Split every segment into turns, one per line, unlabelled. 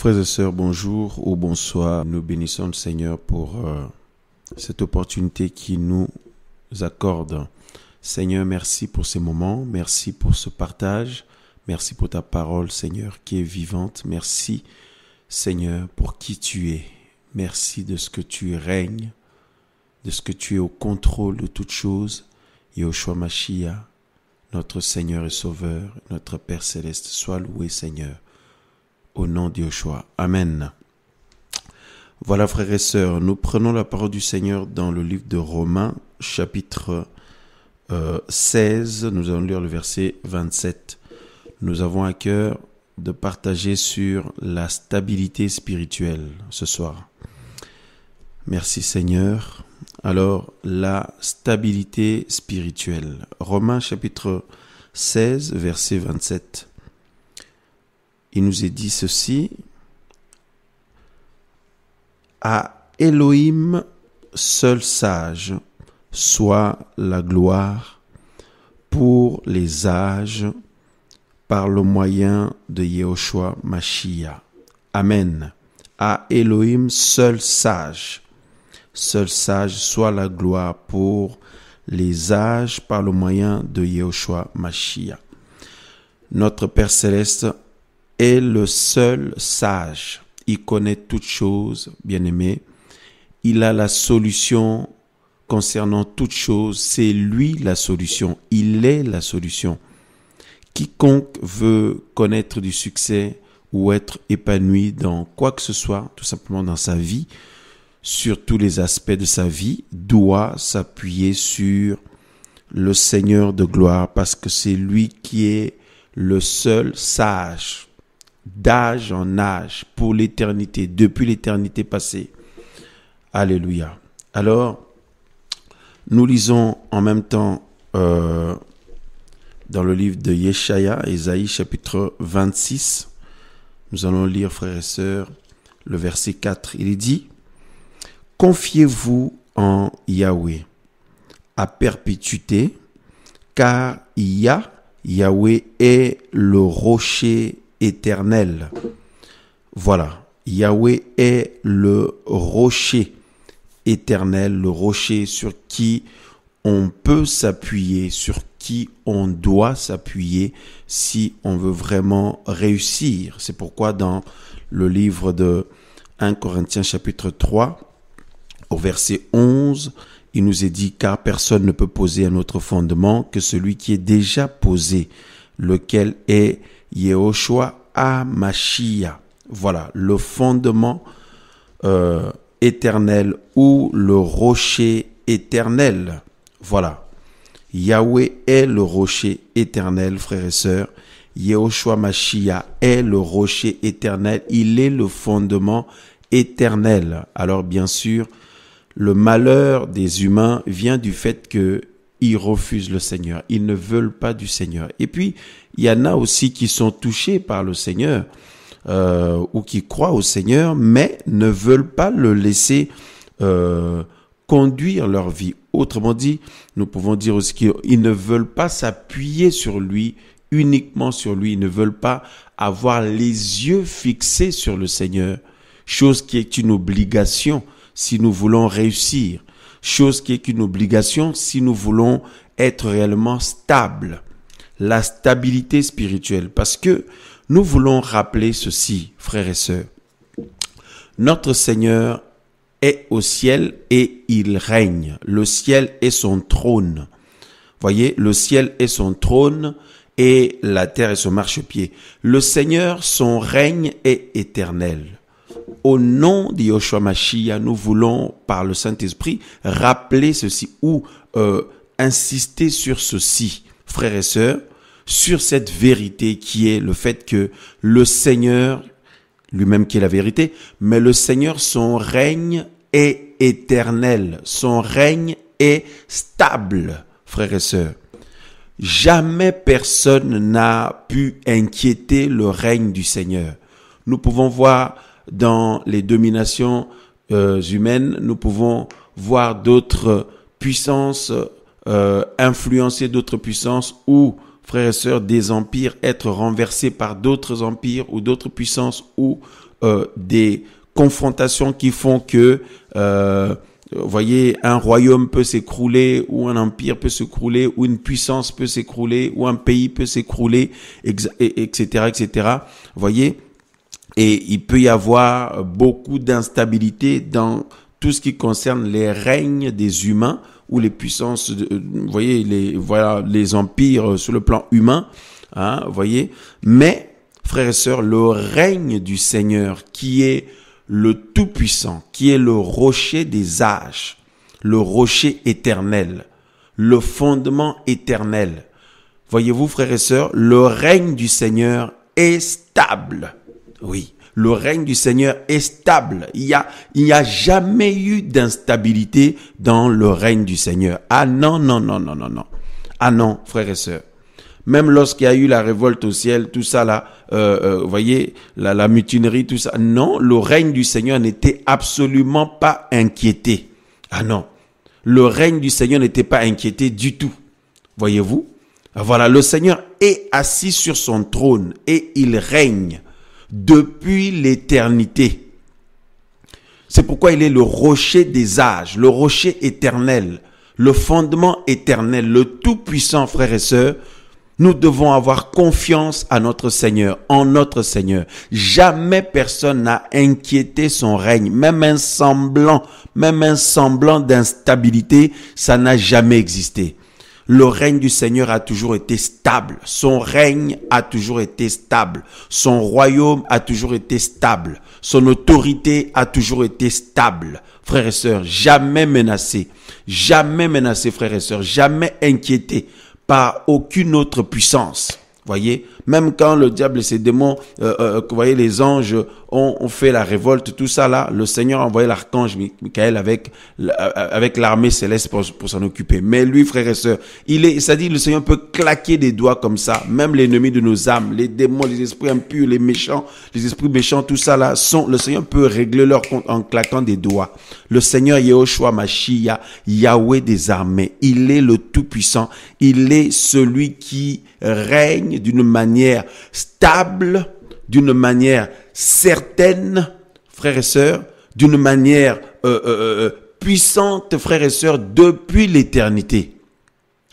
Frères et sœurs, bonjour ou bonsoir. Nous bénissons le Seigneur pour cette opportunité qu'il nous accorde. Seigneur, merci pour ces moments, merci pour ce partage, merci pour ta parole, Seigneur, qui est vivante. Merci, Seigneur, pour qui tu es. Merci de ce que tu règnes, de ce que tu es au contrôle de toutes choses. Yahushua Mashiach, notre Seigneur et Sauveur, notre Père Céleste, sois loué, Seigneur. Au nom de Yahushua. Amen. Voilà, frères et sœurs, nous prenons la parole du Seigneur dans le livre de Romains, chapitre 16. Nous allons lire le verset 27. Nous avons à cœur de partager sur la stabilité spirituelle ce soir. Merci Seigneur. Alors, la stabilité spirituelle. Romains, chapitre 16, verset 27. Il nous est dit ceci: à Elohim, seul sage, soit la gloire pour les âges par le moyen de Yahushua Mashiach. Amen. À Elohim, seul sage, soit la gloire pour les âges par le moyen de Yahushua Mashiach. Notre Père Céleste est le seul sage. Il connaît toutes choses, bien-aimé. Il a la solution concernant toutes choses. C'est lui la solution. Il est la solution. Quiconque veut connaître du succès ou être épanoui dans quoi que ce soit, tout simplement dans sa vie, sur tous les aspects de sa vie, doit s'appuyer sur le Seigneur de gloire, parce que c'est lui qui est le seul sage. D'âge en âge, pour l'éternité, depuis l'éternité passée. Alléluia. Alors, nous lisons en même temps dans le livre de Yeshaya, Ésaïe, chapitre 26. Nous allons lire, frères et sœurs, le verset 4. Il est dit: « Confiez-vous en Yahweh à perpétuité, car Yahweh est le rocher éternel. » Voilà, Yahweh est le rocher éternel, le rocher sur qui on peut s'appuyer, sur qui on doit s'appuyer si on veut vraiment réussir. C'est pourquoi dans le livre de 1 Corinthiens chapitre 3, au verset 11, il nous est dit: « Car personne ne peut poser un autre fondement que celui qui est déjà posé, lequel est Yahushua HaMashiach. » Voilà, le fondement éternel ou le rocher éternel. Voilà, Yahweh est le rocher éternel, frères et sœurs. Yahushua Mashiach est le rocher éternel. Il est le fondement éternel. Alors bien sûr, le malheur des humains vient du fait que ils refusent le Seigneur. Ils ne veulent pas du Seigneur. Et puis, il y en a aussi qui sont touchés par le Seigneur ou qui croient au Seigneur, mais ne veulent pas le laisser conduire leur vie. Autrement dit, nous pouvons dire aussi qu'ils ne veulent pas s'appuyer sur lui, uniquement sur lui. Ils ne veulent pas avoir les yeux fixés sur le Seigneur, chose qui est une obligation si nous voulons réussir. Chose qui est une obligation si nous voulons être réellement stables. La stabilité spirituelle. Parce que nous voulons rappeler ceci, frères et sœurs. Notre Seigneur est au ciel et il règne. Le ciel est son trône. Voyez, le ciel est son trône et la terre est son marchepied. Le Seigneur, son règne est éternel. Au nom de Yahushua Mashiach, nous voulons, par le Saint-Esprit, rappeler ceci ou insister sur ceci, frères et sœurs, sur cette vérité qui est le fait que le Seigneur, lui-même qui est la vérité, mais le Seigneur, son règne est éternel, son règne est stable, frères et sœurs. Jamais personne n'a pu inquiéter le règne du Seigneur. Nous pouvons voir dans les dominations humaines, nous pouvons voir d'autres puissances influencer d'autres puissances ou, frères et sœurs, des empires être renversés par d'autres empires ou d'autres puissances ou des confrontations qui font que, vous voyez, un royaume peut s'écrouler, ou un empire peut s'écrouler, ou une puissance peut s'écrouler, ou un pays peut s'écrouler, etc., etc. Vous voyez, et il peut y avoir beaucoup d'instabilité dans tout ce qui concerne les règnes des humains ou les puissances, vous voyez, les empires sur le plan humain, hein, vous voyez. Mais, frères et sœurs, le règne du Seigneur, qui est le Tout-Puissant, qui est le rocher des âges, le rocher éternel, le fondement éternel. Voyez-vous, frères et sœurs, le règne du Seigneur est stable. Oui, le règne du Seigneur est stable. Il y a jamais eu d'instabilité dans le règne du Seigneur. Ah non, non, non, non, non, non. Ah non, frères et sœurs. Même lorsqu'il y a eu la révolte au ciel, tout ça là, vous voyez, la mutinerie, tout ça. Non, le règne du Seigneur n'était absolument pas inquiété. Ah non, le règne du Seigneur n'était pas inquiété du tout. Voyez-vous? Voilà, le Seigneur est assis sur son trône et il règne depuis l'éternité. C'est pourquoi il est le rocher des âges, le rocher éternel, le fondement éternel, le tout-puissant, frères et sœurs. Nous devons avoir confiance à notre Seigneur, en notre Seigneur. Jamais personne n'a inquiété son règne, même un semblant d'instabilité, ça n'a jamais existé. Le règne du Seigneur a toujours été stable. Son règne a toujours été stable. Son royaume a toujours été stable. Son autorité a toujours été stable. Frères et sœurs, jamais menacé, frères et sœurs, jamais inquiété par aucune autre puissance. Voyez, même quand le diable et ses démons, vous voyez, les anges ont fait la révolte, tout ça là, le Seigneur a envoyé l'archange Michael avec l'armée céleste pour s'en occuper. Mais lui, frères et sœurs, c'est-à-dire le Seigneur peut claquer des doigts comme ça, même l'ennemi de nos âmes, les démons, les esprits impurs, les esprits méchants, tout ça là, le Seigneur peut régler leur compte en claquant des doigts. Le Seigneur Yehoshua Mashiach, Yahweh des armées, il est le Tout-Puissant, il est celui qui règne d'une manière stable, d'une manière certaine, frères et sœurs, d'une manière puissante, frères et sœurs, depuis l'éternité.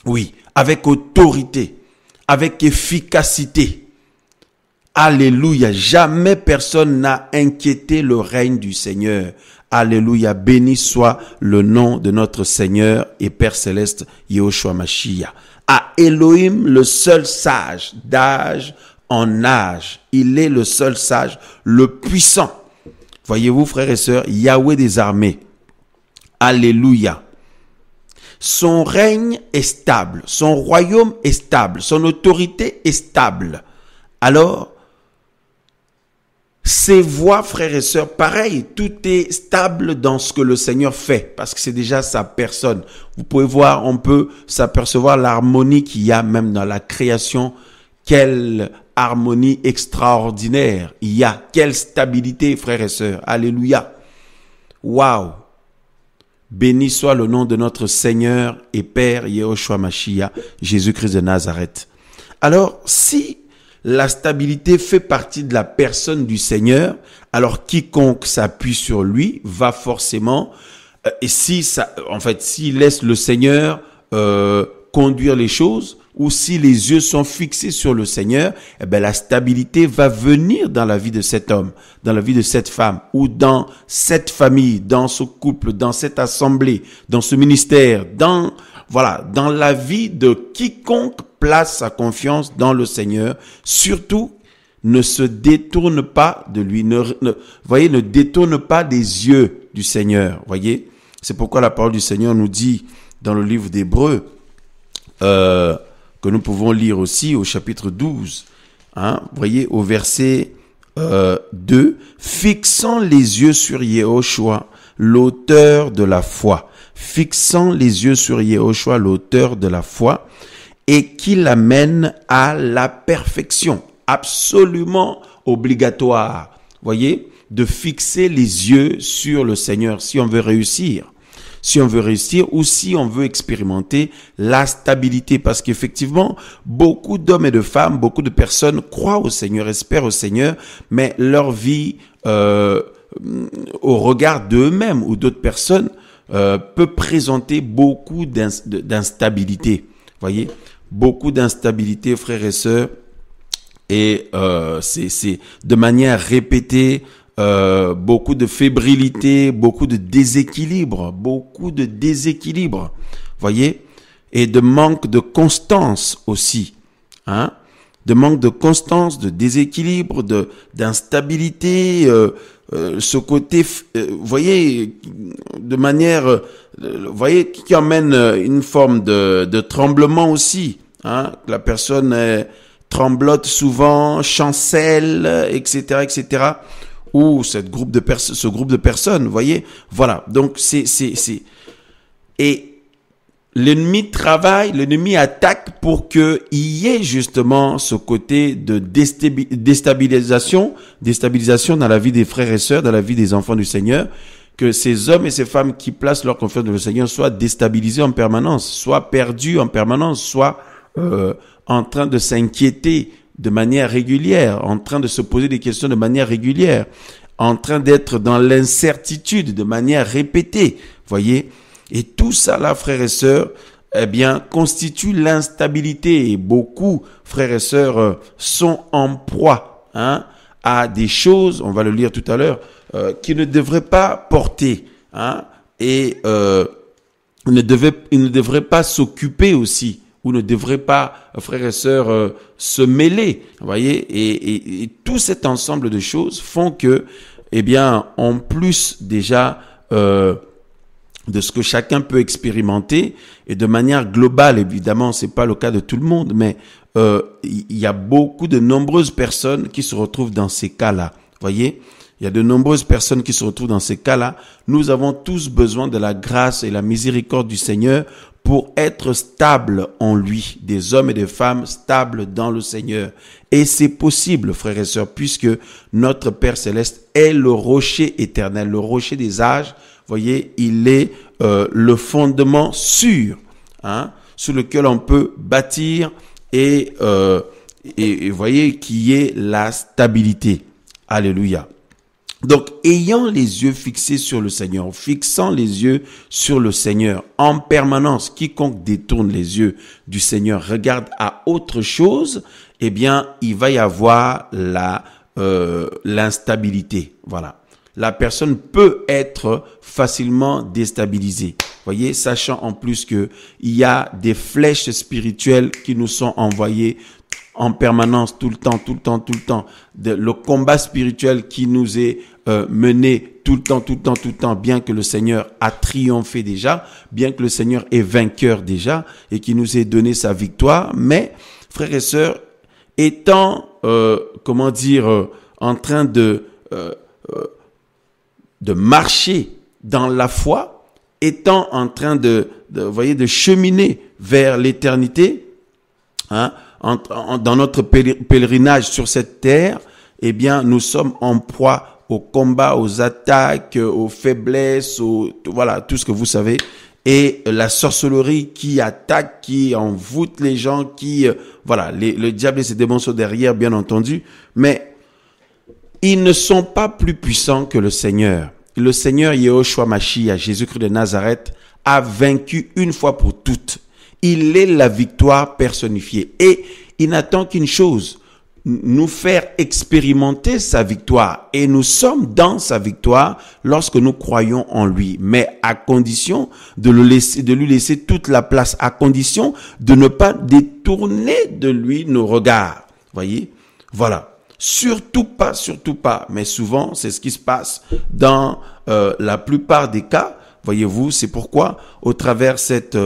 Oui, avec autorité, avec efficacité. Alléluia, jamais personne n'a inquiété le règne du Seigneur. Alléluia, béni soit le nom de notre Seigneur et Père Céleste, Yehoshua Mashiach. À Elohim, le seul sage d'âge en âge. Il est le seul sage, le puissant. Voyez-vous, frères et sœurs, Yahweh des armées. Alléluia. Son règne est stable, son royaume est stable, son autorité est stable. Alors, ses voies, frères et sœurs, pareil, tout est stable dans ce que le Seigneur fait, parce que c'est déjà sa personne. Vous pouvez voir, on peut s'apercevoir l'harmonie qu'il y a même dans la création. Quelle harmonie extraordinaire il y a, quelle stabilité, frères et sœurs. Alléluia. Waouh. Béni soit le nom de notre Seigneur et Père Yehoshua Mashiach, Jésus-Christ de Nazareth. Alors, si la stabilité fait partie de la personne du Seigneur, alors quiconque s'appuie sur lui va forcément, s'il laisse le Seigneur conduire les choses, ou si les yeux sont fixés sur le Seigneur, eh bien la stabilité va venir dans la vie de cet homme, dans la vie de cette femme, ou dans cette famille, dans ce couple, dans cette assemblée, dans ce ministère, dans la vie de quiconque place sa confiance dans le Seigneur. Surtout, ne se détourne pas de lui, ne détourne pas des yeux du Seigneur. Voyez, c'est pourquoi la parole du Seigneur nous dit dans le livre d'Hébreux, que nous pouvons lire aussi au chapitre 12, voyez, au verset 2, fixant les yeux sur Yehoshua, l'auteur de la foi, fixant les yeux sur Yehoshua, l'auteur de la foi, et qui l'amène à la perfection, absolument obligatoire, voyez, de fixer les yeux sur le Seigneur si on veut réussir. si on veut réussir ou si on veut expérimenter la stabilité. Parce qu'effectivement, beaucoup d'hommes et de femmes, beaucoup de personnes croient au Seigneur, espèrent au Seigneur, mais leur vie, au regard d'eux-mêmes ou d'autres personnes, peut présenter beaucoup d'instabilité. Voyez, beaucoup d'instabilité, frères et sœurs, et c'est de manière répétée, beaucoup de fébrilité, beaucoup de déséquilibre, voyez, et de manque de constance aussi, hein, de manque de constance, de déséquilibre, d'instabilité, ce côté, voyez, de manière, voyez, qui amène une forme de tremblement aussi, hein, la personne tremblote souvent, chancelle, etc., ou ce groupe de personnes, voyez, voilà. Donc et l'ennemi attaque pour que y ait justement ce côté de déstabilisation dans la vie des frères et sœurs, dans la vie des enfants du Seigneur, que ces hommes et ces femmes qui placent leur confiance dans le Seigneur soient déstabilisés en permanence, soient perdus en permanence, soient en train de s'inquiéter de manière régulière, en train de se poser des questions de manière régulière, en train d'être dans l'incertitude de manière répétée, voyez. Et tout ça là, frères et sœurs, eh bien, constitue l'instabilité. Et beaucoup, frères et sœurs, sont en proie, hein, à des choses, on va le lire tout à l'heure, qui ne devraient pas porter, hein, et ils ne devraient pas s'occuper aussi, ou ne devraient pas, frères et sœurs, se mêler, vous voyez, et tout cet ensemble de choses font que, eh bien, en plus déjà de ce que chacun peut expérimenter, et de manière globale, évidemment, c'est pas le cas de tout le monde, mais il y a de nombreuses personnes qui se retrouvent dans ces cas-là, voyez. Il y a de nombreuses personnes qui se retrouvent dans ces cas-là. Nous avons tous besoin de la grâce et la miséricorde du Seigneur pour être stables en lui, des hommes et des femmes stables dans le Seigneur. Et c'est possible, frères et sœurs, puisque notre Père Céleste est le rocher éternel, le rocher des âges. Voyez, il est le fondement sûr, hein, sur lequel on peut bâtir et voyez, qui est la stabilité. Alléluia. Donc, ayant les yeux fixés sur le Seigneur, fixant les yeux sur le Seigneur en permanence, quiconque détourne les yeux du Seigneur regarde à autre chose, eh bien, il va y avoir l'instabilité. Voilà. La personne peut être facilement déstabilisée. Voyez, sachant en plus que il y a des flèches spirituelles qui nous sont envoyées en permanence, tout le temps. Le combat spirituel qui nous est mené tout le temps, bien que le Seigneur a triomphé déjà, bien que le Seigneur est vainqueur déjà et qui nous ait donné sa victoire. Mais, frères et sœurs, étant, en train de marcher dans la foi, étant en train de cheminer vers l'éternité, hein, dans notre pèlerinage sur cette terre, eh bien, nous sommes en proie au combat, aux attaques, aux faiblesses, voilà, tout ce que vous savez, et la sorcellerie qui attaque, qui envoûte les gens, le diable et ses démons sont derrière, bien entendu, mais ils ne sont pas plus puissants que le Seigneur. Le Seigneur Yehoshua Mashiach, Jésus-Christ de Nazareth, a vaincu une fois pour toutes. Il est la victoire personnifiée. Et il n'attend qu'une chose, nous faire expérimenter sa victoire. Et nous sommes dans sa victoire lorsque nous croyons en lui. Mais à condition de lui laisser toute la place, à condition de ne pas détourner de lui nos regards. Voyez? Voilà. Surtout pas. Mais souvent, c'est ce qui se passe dans la plupart des cas. Voyez-vous, c'est pourquoi, au travers cette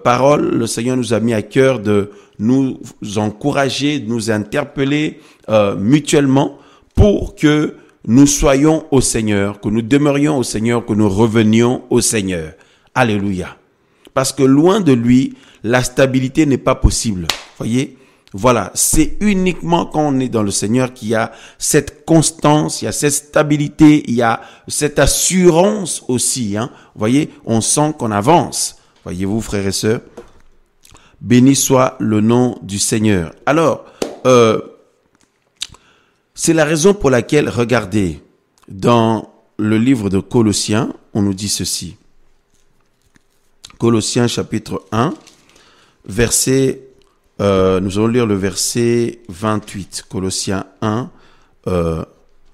parole, le Seigneur nous a mis à cœur de nous encourager, de nous interpeller mutuellement pour que nous soyons au Seigneur, que nous demeurions au Seigneur, que nous revenions au Seigneur. Alléluia. Parce que loin de lui, la stabilité n'est pas possible. Voyez, Voilà, c'est uniquement quand on est dans le Seigneur qu'il y a cette constance, il y a cette stabilité, il y a cette assurance aussi. Vous voyez, on sent qu'on avance. Voyez-vous, frères et sœurs, béni soit le nom du Seigneur. Alors, c'est la raison pour laquelle, regardez, dans le livre de Colossiens, on nous dit ceci. Colossiens chapitre 1, verset, nous allons lire le verset 28. Colossiens 1,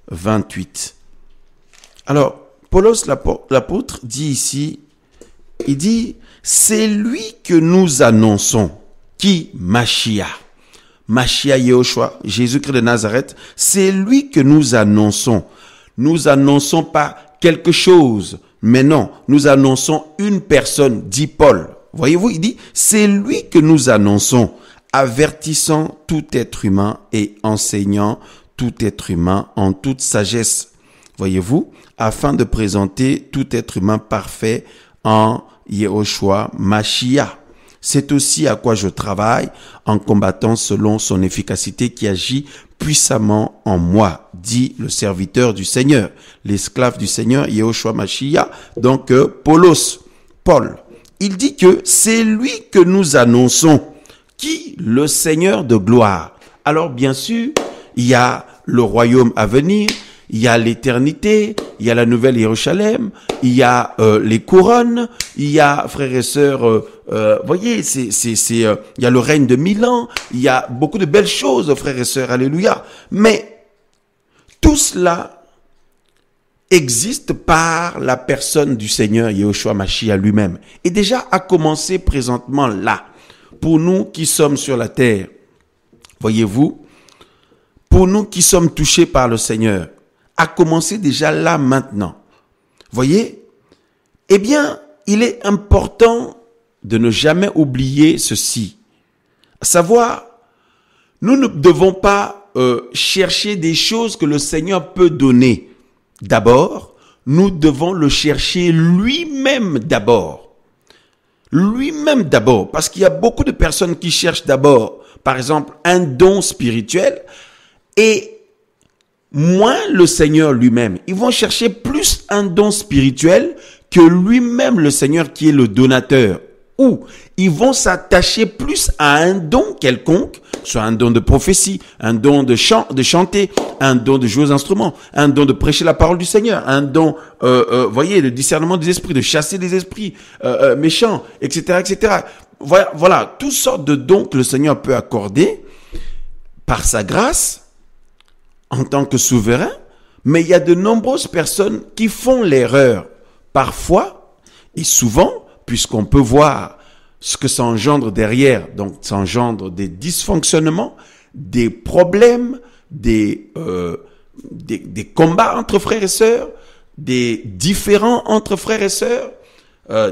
28. Alors, Paulos l'apôtre dit ici, il dit, c'est lui que nous annonçons, qui Mashiach. Mashiach Yehoshua, Jésus-Christ de Nazareth, c'est lui que nous annonçons. Nous annonçons pas quelque chose, mais non, nous annonçons une personne, dit Paul. Voyez-vous, il dit, c'est lui que nous annonçons, avertissant tout être humain et enseignant tout être humain en toute sagesse. Voyez-vous, afin de présenter tout être humain parfait en Yehoshua Mashiach. C'est aussi à quoi je travaille en combattant selon son efficacité qui agit puissamment en moi, dit le serviteur du Seigneur, l'esclave du Seigneur, Yehoshua Mashiach, donc Paul. Il dit que c'est lui que nous annonçons, qui le Seigneur de gloire. Alors bien sûr, il y a le royaume à venir, il y a l'éternité, il y a la nouvelle Jérusalem, il y a les couronnes, il y a, frères et sœurs, voyez, il y a le règne de 1000 ans, il y a beaucoup de belles choses, frères et sœurs, alléluia. Mais tout cela existe par la personne du Seigneur Yehoshua Mashiach lui-même. Et déjà à commencer présentement là, pour nous qui sommes sur la terre, voyez-vous, pour nous qui sommes touchés par le Seigneur, à commencer déjà là maintenant. Voyez? Eh bien, il est important de ne jamais oublier ceci. À savoir, nous ne devons pas chercher des choses que le Seigneur peut donner. D'abord, nous devons le chercher lui-même d'abord. Lui-même d'abord. Parce qu'il y a beaucoup de personnes qui cherchent d'abord, par exemple, un don spirituel et moins le Seigneur lui-même. Ils vont chercher plus un don spirituel que lui-même le Seigneur qui est le donateur. Ou ils vont s'attacher plus à un don quelconque, soit un don de prophétie, un don de chanter, un don de jouer aux instruments, un don de prêcher la parole du Seigneur, un don, voyez, le discernement des esprits, de chasser des esprits méchants, etc., etc. Voilà, toutes sortes de dons que le Seigneur peut accorder par sa grâce, en tant que souverain, mais il y a de nombreuses personnes qui font l'erreur, parfois et souvent, puisqu'on peut voir ce que ça engendre derrière, donc ça engendre des dysfonctionnements, des problèmes, des combats entre frères et sœurs, des différends entre frères et sœurs,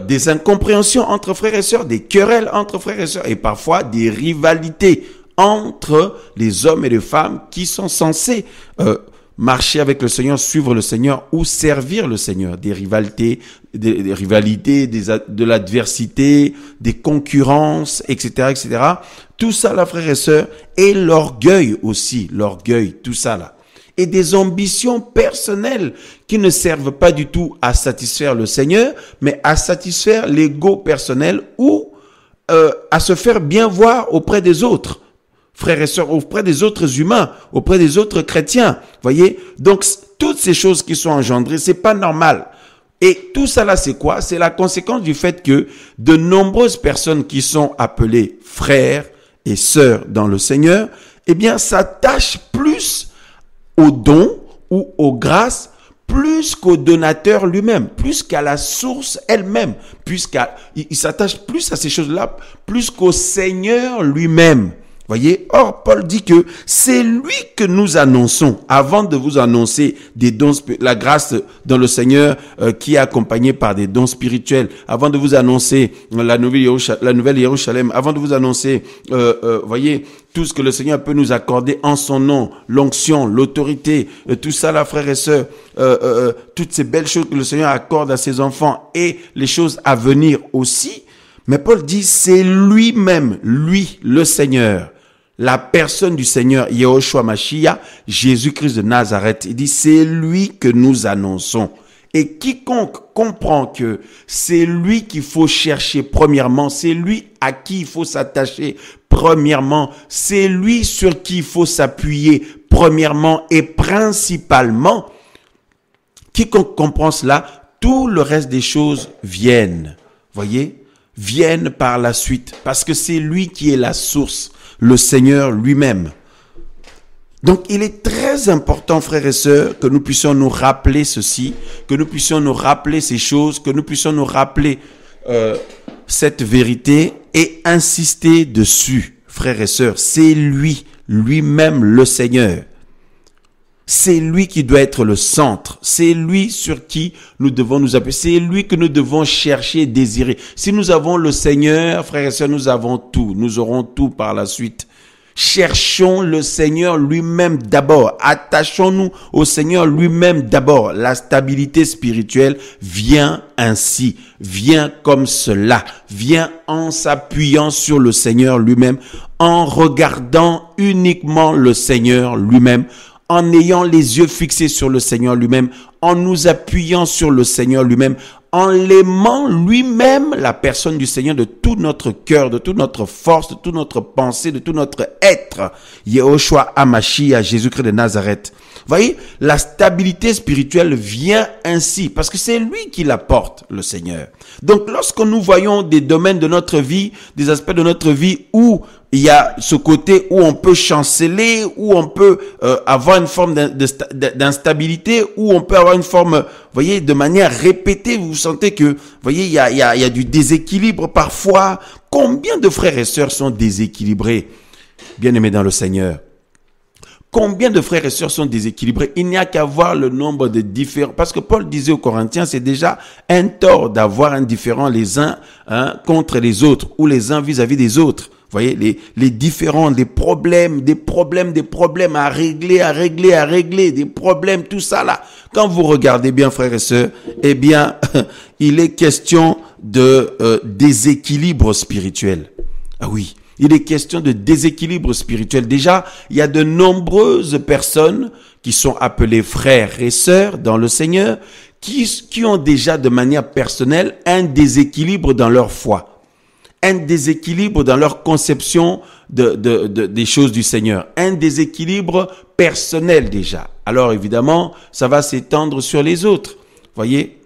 des incompréhensions entre frères et sœurs, des querelles entre frères et sœurs, et parfois des rivalités entre les hommes et les femmes qui sont censés marcher avec le Seigneur, suivre le Seigneur ou servir le Seigneur. Des rivalités, de l'adversité, des concurrences, etc., etc. Tout ça, là, frères et sœurs, et l'orgueil aussi, l'orgueil, tout ça, là. Et des ambitions personnelles qui ne servent pas du tout à satisfaire le Seigneur, mais à satisfaire l'ego personnel ou à se faire bien voir auprès des autres. Frères et sœurs, auprès des autres humains, auprès des autres chrétiens. Voyez? Donc, toutes ces choses qui sont engendrées, c'est pas normal. Et tout ça là, c'est quoi? C'est la conséquence du fait que de nombreuses personnes qui sont appelées frères et sœurs dans le Seigneur, eh bien, s'attachent plus aux dons ou aux grâces, plus qu'au donateur lui-même, plus qu'à la source elle-même, il s'attache plus à ces choses-là, plus qu'au Seigneur lui-même. Voyez, or Paul dit que c'est lui que nous annonçons avant de vous annoncer des dons, la grâce dans le Seigneur qui est accompagnée par des dons spirituels, avant de vous annoncer la nouvelle Jérusalem, avant de vous annoncer, voyez, tout ce que le Seigneur peut nous accorder en son nom, l'onction, l'autorité, tout ça là, frères et sœurs, toutes ces belles choses que le Seigneur accorde à ses enfants et les choses à venir aussi. Mais Paul dit, c'est lui-même, lui, le Seigneur, la personne du Seigneur, Yehoshua Mashiach, Jésus-Christ de Nazareth. Il dit, c'est lui que nous annonçons. Et quiconque comprend que c'est lui qu'il faut chercher premièrement, c'est lui à qui il faut s'attacher premièrement, c'est lui sur qui il faut s'appuyer premièrement et principalement, quiconque comprend cela, tout le reste des choses viennent, voyez, viennent par la suite, parce que c'est lui qui est la source, le Seigneur lui-même. Donc, il est très important, frères et sœurs, que nous puissions nous rappeler ceci, que nous puissions nous rappeler ces choses, que nous puissions nous rappeler cette vérité et insister dessus, frères et sœurs. C'est lui, lui-même le Seigneur. C'est lui qui doit être le centre. C'est lui sur qui nous devons nous appuyer. C'est lui que nous devons chercher, désirer. Si nous avons le Seigneur, frères et sœurs, nous avons tout. Nous aurons tout par la suite. Cherchons le Seigneur lui-même d'abord. Attachons-nous au Seigneur lui-même d'abord. La stabilité spirituelle vient ainsi, vient comme cela, vient en s'appuyant sur le Seigneur lui-même, en regardant uniquement le Seigneur lui-même, en ayant les yeux fixés sur le Seigneur lui-même, en nous appuyant sur le Seigneur lui-même, en l'aimant lui-même, la personne du Seigneur, de tout notre cœur, de toute notre force, de toute notre pensée, de tout notre être. Yehoshua HaMashiach, Jésus-Christ de Nazareth. Vous voyez, la stabilité spirituelle vient ainsi, parce que c'est lui qui l'apporte, le Seigneur. Donc, lorsque nous voyons des domaines de notre vie, des aspects de notre vie où il y a ce côté où on peut chanceler, où on peut avoir une forme d'instabilité, où on peut avoir une forme, vous voyez, de manière répétée, vous sentez que, vous voyez, il y a du déséquilibre parfois. Combien de frères et sœurs sont déséquilibrés, bien-aimés dans le Seigneur? Combien de frères et sœurs sont déséquilibrés? Il n'y a qu'à voir le nombre de différents. Parce que Paul disait aux Corinthiens, c'est déjà un tort d'avoir un différent les uns contre les autres, ou les uns vis-à-vis des autres. Vous voyez, les différents, des problèmes à régler, des problèmes, tout ça là. Quand vous regardez bien, frères et sœurs, eh bien, il est question de déséquilibre spirituel. Ah oui. Il est question de déséquilibre spirituel. Déjà, il y a de nombreuses personnes qui sont appelées frères et sœurs dans le Seigneur, qui ont déjà de manière personnelle un déséquilibre dans leur foi, un déséquilibre dans leur conception des choses du Seigneur, un déséquilibre personnel déjà. Alors évidemment, ça va s'étendre sur les autres. Voyez,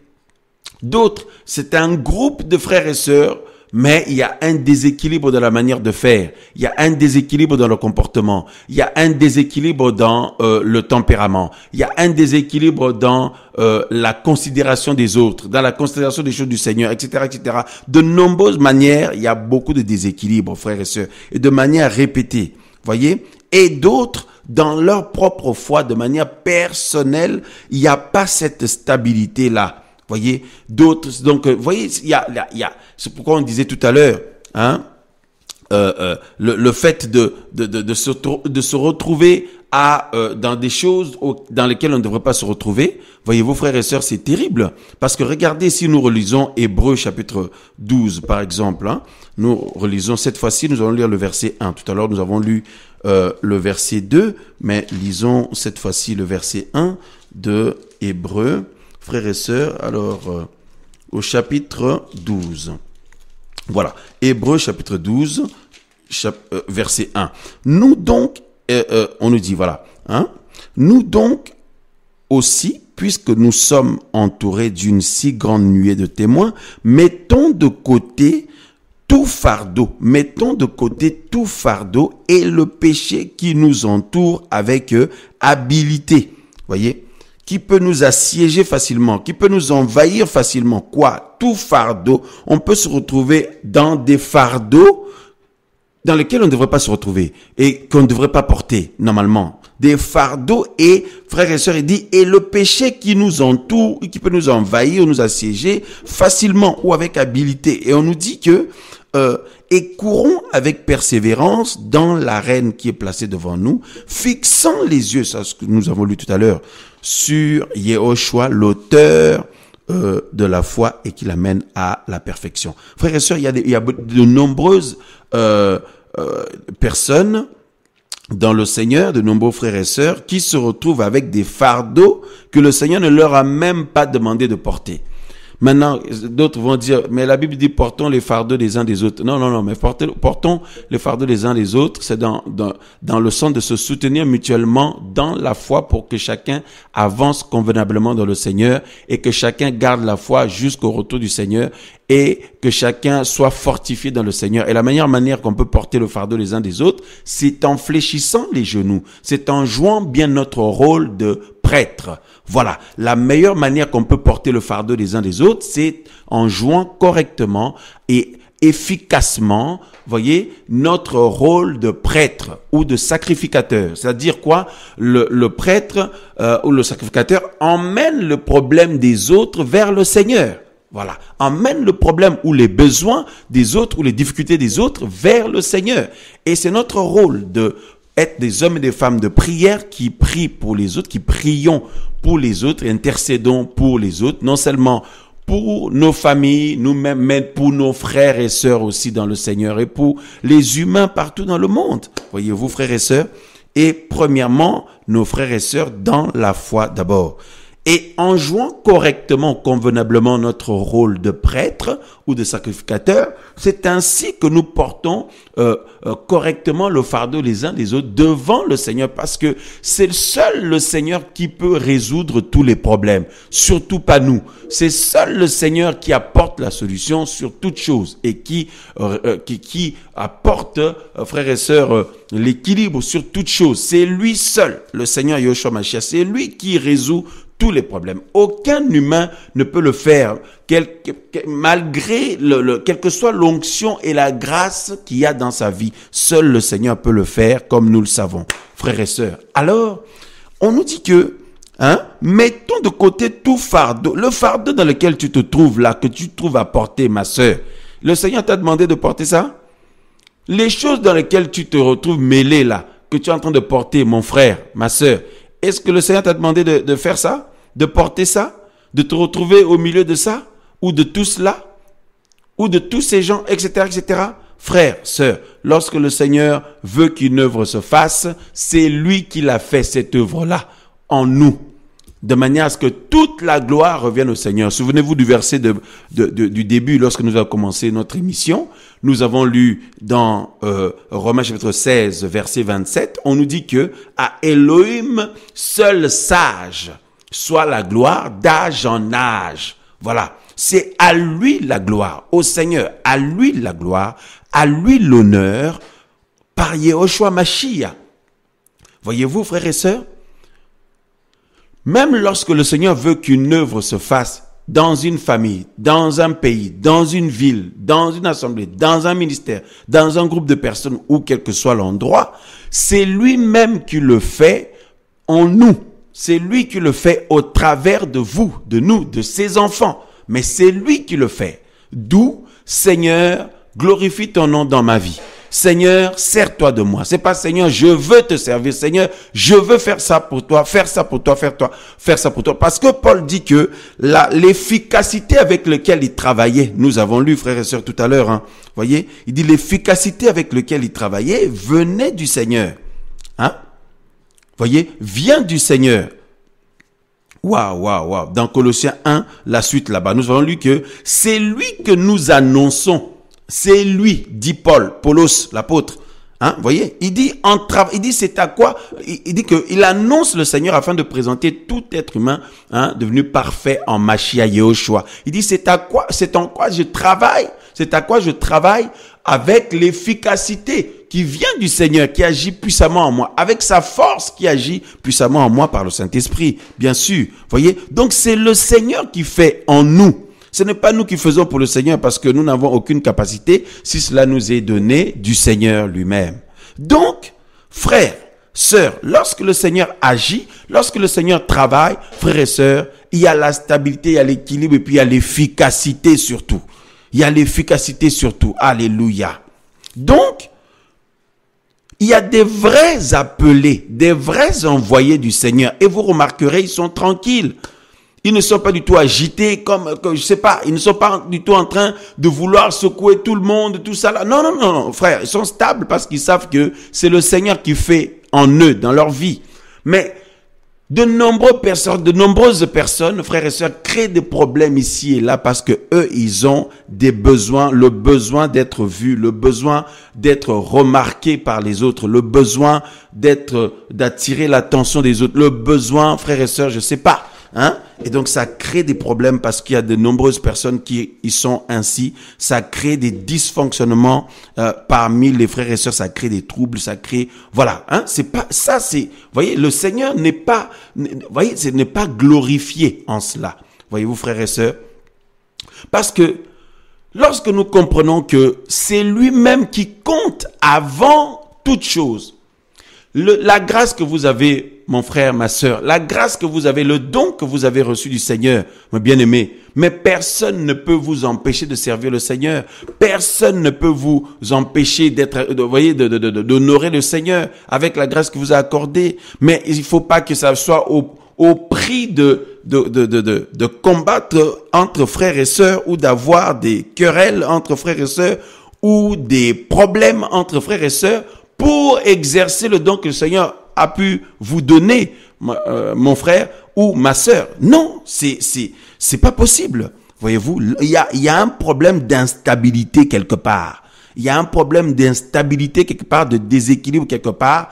d'autres, c'est un groupe de frères et sœurs, mais il y a un déséquilibre dans la manière de faire, il y a un déséquilibre dans le comportement, il y a un déséquilibre dans le tempérament, il y a un déséquilibre dans la considération des autres, dans la considération des choses du Seigneur, etc., etc. De nombreuses manières, il y a beaucoup de déséquilibres, frères et sœurs, et de manière répétée, voyez. Et d'autres, dans leur propre foi, de manière personnelle, il n'y a pas cette stabilité-là. Voyez, d'autres, donc, voyez, il y a, c'est pourquoi on disait tout à l'heure, le fait de se retrouver dans des choses dans lesquelles on ne devrait pas se retrouver. Voyez-vous, frères et sœurs, c'est terrible. Parce que regardez, si nous relisons Hébreux chapitre 12, par exemple, nous relisons cette fois-ci, nous allons lire le verset 1. Tout à l'heure, nous avons lu le verset 2, mais lisons cette fois-ci le verset 1 de Hébreux. Frères et sœurs, alors, au chapitre 12. Voilà, Hébreux chapitre 12, verset 1. Nous donc, on nous dit, voilà, nous donc aussi, puisque nous sommes entourés d'une si grande nuée de témoins, mettons de côté tout fardeau et le péché qui nous entoure avec habileté. Voyez, qui peut nous assiéger facilement, qui peut nous envahir facilement. Quoi? Tout fardeau. On peut se retrouver dans des fardeaux dans lesquels on ne devrait pas se retrouver et qu'on ne devrait pas porter normalement. Des fardeaux et, frères et sœurs, il dit, et le péché qui nous entoure, qui peut nous envahir, nous assiéger facilement ou avec habileté. Et on nous dit que, et courons avec persévérance dans l'arène qui est placée devant nous, fixant les yeux, ça ce que nous avons lu tout à l'heure, sur Yehoshua, l'auteur de la foi et qui l'amène à la perfection. Frères et sœurs, il y a de nombreuses personnes dans le Seigneur de nombreux frères et sœurs qui se retrouvent avec des fardeaux que le Seigneur ne leur a même pas demandé de porter. Maintenant, d'autres vont dire, mais la Bible dit portons les fardeaux des uns des autres. Non, mais portons les fardeaux des uns des autres. C'est dans le sens de se soutenir mutuellement dans la foi pour que chacun avance convenablement dans le Seigneur et que chacun garde la foi jusqu'au retour du Seigneur et que chacun soit fortifié dans le Seigneur. Et la meilleure manière qu'on peut porter le fardeau les uns des autres, c'est en fléchissant les genoux. C'est en jouant bien notre rôle de prêtre. Voilà, la meilleure manière qu'on peut porter le fardeau des uns des autres, c'est en jouant correctement et efficacement, voyez, notre rôle de prêtre ou de sacrificateur. C'est-à-dire quoi? Le prêtre ou le sacrificateur emmène le problème des autres vers le Seigneur. Voilà, emmène le problème ou les besoins des autres ou les difficultés des autres vers le Seigneur. Et c'est notre rôle de être des hommes et des femmes de prière qui prient pour les autres, qui prions pour les autres et intercédons pour les autres, non seulement pour nos familles, nous-mêmes, mais pour nos frères et sœurs aussi dans le Seigneur et pour les humains partout dans le monde. Voyez-vous, frères et sœurs? Et premièrement, nos frères et sœurs dans la foi d'abord. Et en jouant correctement, convenablement notre rôle de prêtre ou de sacrificateur, c'est ainsi que nous portons correctement le fardeau les uns des autres devant le Seigneur, parce que c'est seul le Seigneur qui peut résoudre tous les problèmes, surtout pas nous. C'est seul le Seigneur qui apporte la solution sur toute chose et qui apporte, frères et sœurs, l'équilibre sur toute chose. C'est lui seul, le Seigneur Yeshua Mashiach, c'est lui qui résout tous les problèmes. Aucun humain ne peut le faire, malgré quelle que soit l'onction et la grâce qu'il y a dans sa vie. Seul le Seigneur peut le faire, comme nous le savons, frères et sœurs. Alors, on nous dit que, mettons de côté tout fardeau, le fardeau dans lequel tu te trouves là, que tu trouves à porter, ma sœur. Le Seigneur t'a demandé de porter ça? Les choses dans lesquelles tu te retrouves mêlé là, que tu es en train de porter, mon frère, ma sœur, est-ce que le Seigneur t'a demandé de faire ça? De porter ça? De te retrouver au milieu de ça? Ou de tout cela? Ou de tous ces gens, etc., etc.? Frères, sœurs, lorsque le Seigneur veut qu'une œuvre se fasse, c'est lui qui l'a fait, cette œuvre-là, en nous. De manière à ce que toute la gloire revienne au Seigneur. Souvenez-vous du verset du début, lorsque nous avons commencé notre émission. Nous avons lu dans Romains chapitre 16, verset 27, on nous dit que à Elohim, seul sage, soit la gloire d'âge en âge. Voilà, c'est à lui la gloire, au Seigneur, à lui la gloire, à lui l'honneur, par Yeshua Mashiach. Voyez-vous, frères et sœurs, même lorsque le Seigneur veut qu'une œuvre se fasse dans une famille, dans un pays, dans une ville, dans une assemblée, dans un ministère, dans un groupe de personnes ou quel que soit l'endroit, c'est lui-même qui le fait en nous. C'est lui qui le fait au travers de vous, de nous, de ses enfants. Mais c'est lui qui le fait. D'où, Seigneur, glorifie ton nom dans ma vie. Seigneur, sers-toi de moi. C'est pas Seigneur, je veux te servir. Seigneur, je veux faire ça pour toi, faire ça pour toi, faire ça pour toi. Parce que Paul dit que l'efficacité avec laquelle il travaillait, nous avons lu, frères et sœurs, tout à l'heure, voyez, il dit l'efficacité avec laquelle il travaillait venait du Seigneur. Voyez, vient du Seigneur. Waouh. Dans Colossiens 1, la suite là-bas, nous avons lu que c'est lui que nous annonçons. C'est lui, dit Paulos, l'apôtre. Voyez, il dit c'est à quoi, il dit qu'il annonce le Seigneur afin de présenter tout être humain, devenu parfait en Mashiach Yehoshua. Il dit c'est en quoi je travaille avec l'efficacité qui vient du Seigneur, qui agit puissamment en moi, avec sa force qui agit puissamment en moi par le Saint-Esprit, bien sûr. Voyez, donc c'est le Seigneur qui fait en nous. Ce n'est pas nous qui faisons pour le Seigneur parce que nous n'avons aucune capacité si cela nous est donné du Seigneur lui-même. Donc, frères, sœurs, lorsque le Seigneur agit, lorsque le Seigneur travaille, frères et sœurs, il y a la stabilité, il y a l'équilibre et puis il y a l'efficacité surtout. Il y a l'efficacité surtout. Alléluia. Donc, il y a des vrais appelés, des vrais envoyés du Seigneur. Et vous remarquerez, ils sont tranquilles. Ils ne sont pas du tout agités ils ne sont pas du tout en train de vouloir secouer tout le monde, tout ça là. Non, frère, ils sont stables parce qu'ils savent que c'est le Seigneur qui fait en eux, dans leur vie. Mais de nombreuses personnes, frères et sœurs, créent des problèmes ici et là parce que eux, ils ont des besoins, le besoin d'être vus, le besoin d'être remarqués par les autres, le besoin d'attirer l'attention des autres, le besoin, frères et sœurs, je sais pas. Et donc ça crée des problèmes parce qu'il y a de nombreuses personnes qui y sont ainsi. Ça crée des dysfonctionnements parmi les frères et sœurs. Ça crée des troubles. Ça crée, voilà. C'est pas ça. C'est, voyez, le Seigneur n'est pas, voyez, ce n'est pas glorifié en cela. Voyez-vous, frères et sœurs, parce que lorsque nous comprenons que c'est lui-même qui compte avant toute chose. La grâce que vous avez, mon frère, ma sœur, la grâce que vous avez, le don que vous avez reçu du Seigneur, mon bien-aimé, mais personne ne peut vous empêcher de servir le Seigneur. Personne ne peut vous empêcher d'honorer le Seigneur avec la grâce que vous a accordée. Mais il ne faut pas que ça soit au prix de combattre entre frères et sœurs ou d'avoir des querelles entre frères et sœurs ou des problèmes entre frères et sœurs pour exercer le don que le Seigneur a pu vous donner, mon frère ou ma sœur. Non, c'est pas possible. Voyez-vous, il y a un problème d'instabilité quelque part. Il y a un problème d'instabilité quelque part, de déséquilibre quelque part,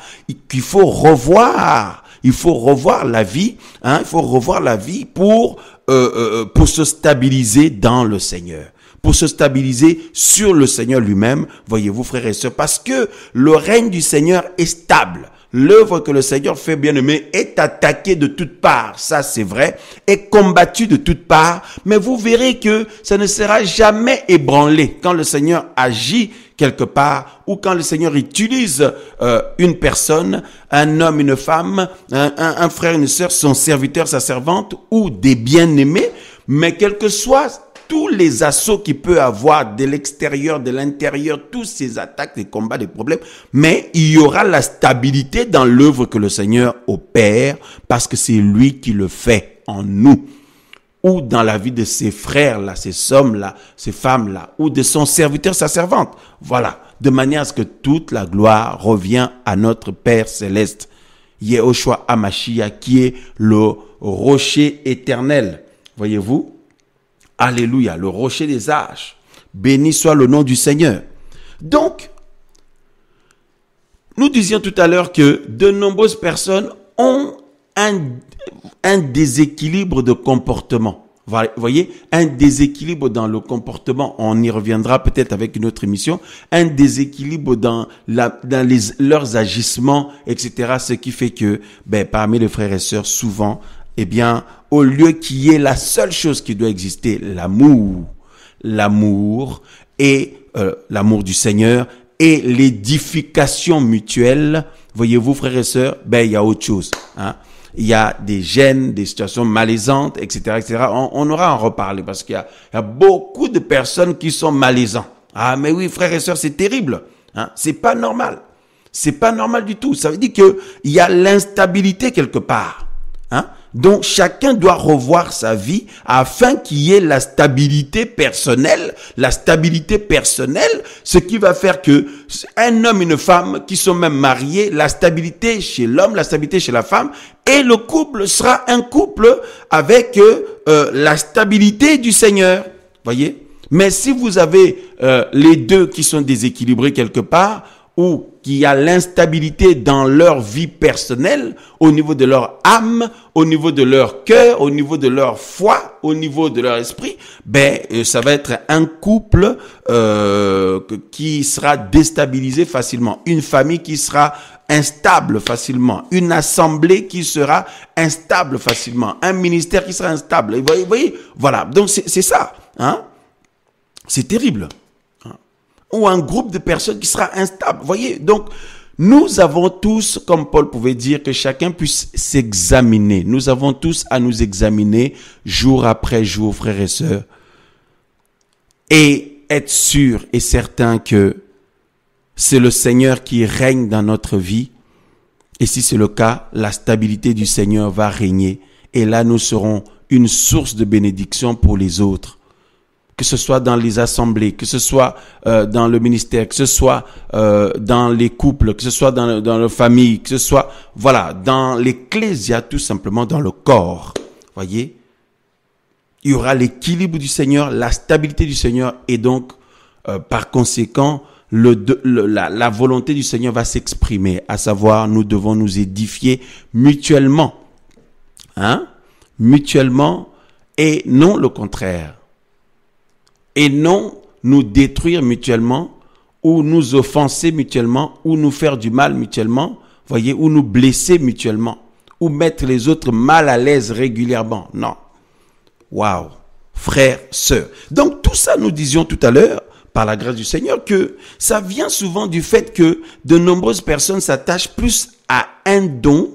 qu'il faut revoir. Il faut revoir la vie, il faut revoir la vie pour se stabiliser dans le Seigneur. Pour se stabiliser sur le Seigneur lui-même, voyez-vous, frères et sœurs, parce que le règne du Seigneur est stable. L'œuvre que le Seigneur fait, bien-aimé, est attaquée de toutes parts, ça c'est vrai, est combattue de toutes parts, mais vous verrez que ça ne sera jamais ébranlé quand le Seigneur agit quelque part, ou quand le Seigneur utilise une personne, un homme, une femme, un frère, une sœur, son serviteur, sa servante, ou des bien-aimés, mais quel que soit tous les assauts qu'il peut avoir de l'extérieur, de l'intérieur, tous ces attaques, des combats, des problèmes, mais il y aura la stabilité dans l'œuvre que le Seigneur opère parce que c'est lui qui le fait en nous ou dans la vie de ses frères-là, ces hommes-là, ces femmes-là, ou de son serviteur, sa servante. Voilà, de manière à ce que toute la gloire revient à notre Père céleste, Yehoshua HaMashiach, qui est le rocher éternel. Voyez-vous? Alléluia, le rocher des âges. Béni soit le nom du Seigneur. Donc, nous disions tout à l'heure que de nombreuses personnes ont un déséquilibre de comportement. Vous voyez, un déséquilibre dans le comportement, on y reviendra peut-être avec une autre émission, un déséquilibre dans leurs agissements, etc. Ce qui fait que, parmi les frères et sœurs, souvent, au lieu qu'il y ait la seule chose qui doit exister, l'amour et l'amour du Seigneur et l'édification mutuelle, voyez-vous, frères et sœurs, il y a autre chose. Il y a des gênes, des situations malaisantes, etc., etc. On aura à en reparler parce qu'il y a beaucoup de personnes qui sont malaisantes. Ah, mais oui, frères et sœurs, c'est terrible. C'est pas normal. C'est pas normal du tout. Ça veut dire que il y a l'instabilité quelque part. Donc, chacun doit revoir sa vie afin qu'il y ait la stabilité personnelle, ce qui va faire que un homme et une femme qui sont même mariés, la stabilité chez l'homme, la stabilité chez la femme, et le couple sera un couple avec la stabilité du Seigneur. Voyez? Mais si vous avez les deux qui sont déséquilibrés quelque part, ou qu'il y a l'instabilité dans leur vie personnelle, au niveau de leur âme, au niveau de leur cœur, au niveau de leur foi, au niveau de leur esprit, ça va être un couple qui sera déstabilisé facilement, une famille qui sera instable facilement, une assemblée qui sera instable facilement, un ministère qui sera instable. Vous voyez, voilà. Donc c'est ça, C'est terrible. Ou un groupe de personnes qui sera instable. Voyez, donc, nous avons tous, comme Paul pouvait dire, que chacun puisse s'examiner. Nous avons tous à nous examiner jour après jour, frères et sœurs. Et être sûr et certain que c'est le Seigneur qui règne dans notre vie. Et si c'est le cas, la stabilité du Seigneur va régner. Et là, nous serons une source de bénédiction pour les autres. que ce soit dans les assemblées, que ce soit dans le ministère, que ce soit dans les couples, que ce soit dans la famille, que ce soit, voilà, dans l'ecclésia, tout simplement dans le corps. Voyez, il y aura l'équilibre du Seigneur, la stabilité du Seigneur, et donc, par conséquent, la volonté du Seigneur va s'exprimer, à savoir, nous devons nous édifier mutuellement, mutuellement, et non le contraire. Et non nous détruire mutuellement, ou nous offenser mutuellement, ou nous faire du mal mutuellement, voyez, ou nous blesser mutuellement, ou mettre les autres mal à l'aise régulièrement. Non. Waouh, frères, sœurs. Donc tout ça, nous disions tout à l'heure, par la grâce du Seigneur, que ça vient souvent du fait que de nombreuses personnes s'attachent plus à un don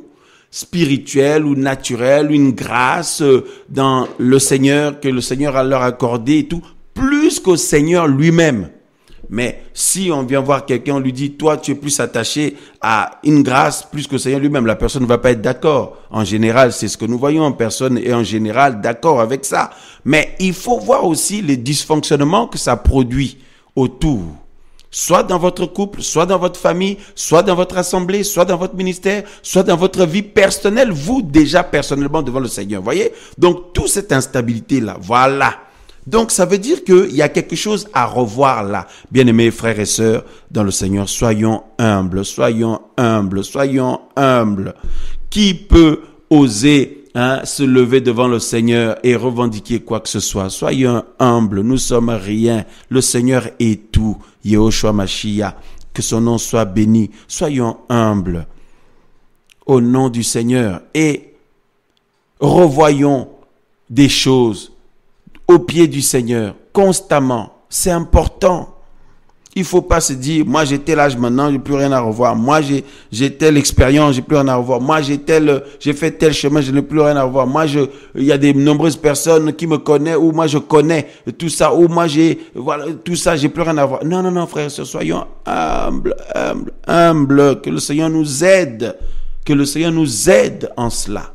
spirituel ou naturel, une grâce dans le Seigneur, que le Seigneur a leur accordé et tout, plus qu'au Seigneur lui-même. Mais si on vient voir quelqu'un, on lui dit, toi, tu es plus attaché à une grâce plus qu'au Seigneur lui-même, la personne ne va pas être d'accord. En général, c'est ce que nous voyons, personne est en général d'accord avec ça. Mais il faut voir aussi les dysfonctionnements que ça produit autour. Soit dans votre couple, soit dans votre famille, soit dans votre assemblée, soit dans votre ministère, soit dans votre vie personnelle, vous déjà personnellement devant le Seigneur. Voyez? Donc, toute cette instabilité-là, voilà. Donc, ça veut dire qu'il y a quelque chose à revoir là. Bien-aimés frères et sœurs dans le Seigneur, soyons humbles, soyons humbles, soyons humbles. Qui peut oser se lever devant le Seigneur et revendiquer quoi que ce soit? Soyons humbles, nous sommes rien. Le Seigneur est tout. Yehoshua Mashiach, que son nom soit béni. Soyons humbles au nom du Seigneur et revoyons des choses au pied du Seigneur, constamment. C'est important. Il ne faut pas se dire, moi j'ai tel âge maintenant, j'ai plus rien à revoir. Moi j'ai telle expérience, j'ai plus rien à revoir. Moi j'ai fait tel chemin, je n'ai plus rien à revoir. Moi il y a de nombreuses personnes qui me connaissent, ou moi je connais tout ça, ou moi voilà, tout ça, j'ai plus rien à voir. Non, frères, soyons humbles, que le Seigneur nous aide, en cela.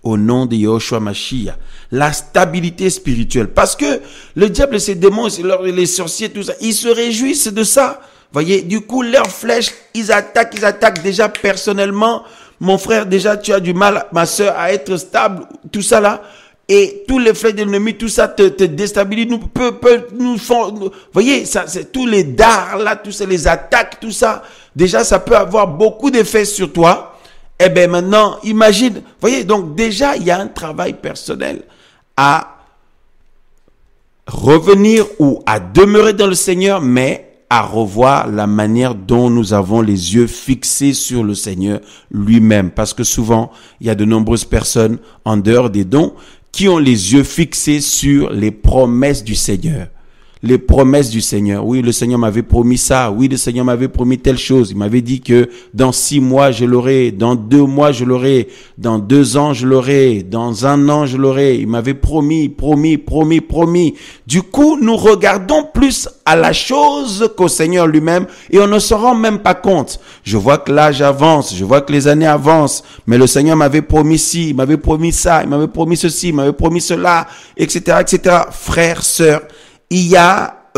Au nom de Yehoshua Mashiach, la stabilité spirituelle. Parce que le diable et ses démons, les sorciers, tout ça, ils se réjouissent de ça. Voyez, du coup, leurs flèches, ils attaquent déjà personnellement. Mon frère, déjà, tu as du mal, ma soeur, à être stable, tout ça là. Et tous les flèches de l'ennemi, tout ça te déstabilise, nous font, voyez, ça, c'est tous les dards là, tous ça, les attaques, tout ça. Déjà, ça peut avoir beaucoup d'effets sur toi. Eh bien maintenant, imagine, voyez, donc déjà, il y a un travail personnel à revenir ou à demeurer dans le Seigneur, mais à revoir la manière dont nous avons les yeux fixés sur le Seigneur lui-même. Parce que souvent, il y a de nombreuses personnes en dehors des dons qui ont les yeux fixés sur les promesses du Seigneur. Les promesses du Seigneur. Oui, le Seigneur m'avait promis ça. Oui, le Seigneur m'avait promis telle chose. Il m'avait dit que dans 6 mois, je l'aurai. Dans 2 mois, je l'aurai. Dans 2 ans, je l'aurai. Dans 1 an, je l'aurai. Il m'avait promis. Du coup, nous regardons plus à la chose qu'au Seigneur lui-même et on ne se rend même pas compte. Je vois que l'âge avance. Je vois que les années avancent. Mais le Seigneur m'avait promis ci. Il m'avait promis ça. Il m'avait promis ceci. Il m'avait promis cela, etc., etc. Frères, sœurs, il y a